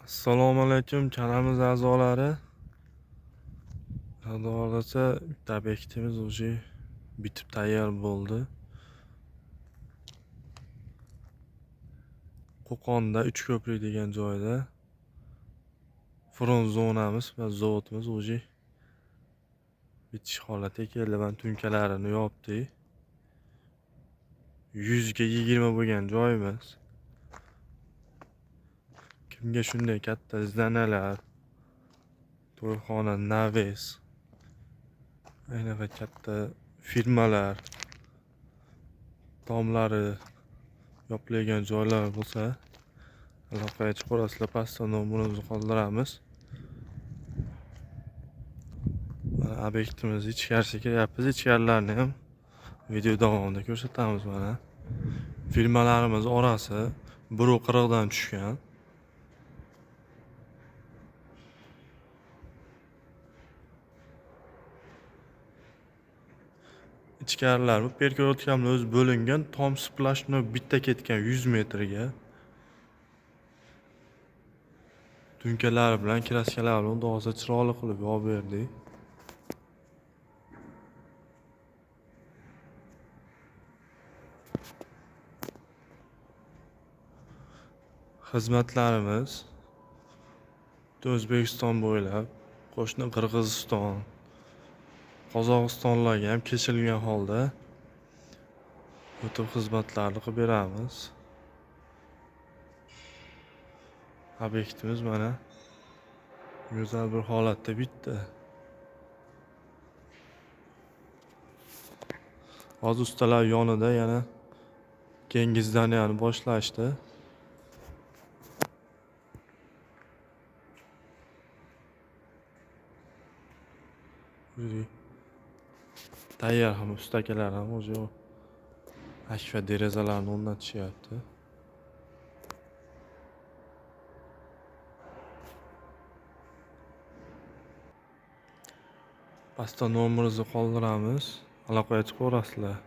Assalomu alaykum kanalimiz a'zolari. Xudo xohlasa bitta obyektimiz уже bitib tayyor bo'ldi. Qo'qonda Uchko'prik degan joyda front zonamiz va zavodimiz уже bitish holatiga keldi. Va tunkalarini yopdik. 100 ga 20 bo'lgan joyimiz. Kimga shunday katta zdanalar, to'yxona, naves, aynaqa katta firmalar tomlari yopilgan joylar bo'lsa, aloqaga chiqasizlar, pastda nomerimizni qoldiramiz. Obyektimiz ichkarisiga kiryapmiz. Ichkarilarini ham video davomida ko'rsatamiz. Mana firmalarimiz orasi 1.40 dan tushgan. Ichkarilar bu yerga o'tganlar o'zi bo'lingan, tom splashno bitta ketgan 100 metrga. Tunkalar bilan kraskalar bilan doza chiroyli qilib yopib berdik. Xizmatlarimiz O'zbekiston bo'ylab, qo'shni Qirg'iziston, Qozog'istonlarga ham kesilgan holda o'tib xizmatlarni qilib beramiz. Obyektimiz mana go'zal bir holatda bitdi. Hozir ustalar yonida yana keyingi zdaniyani boshlashdi. Tayyor ham ustakalar ham o'zi akfa derazalarni o'rnatishyapti. Pastda nomerimizni qoldiramiz. Aloqaga chiqaverasizlar.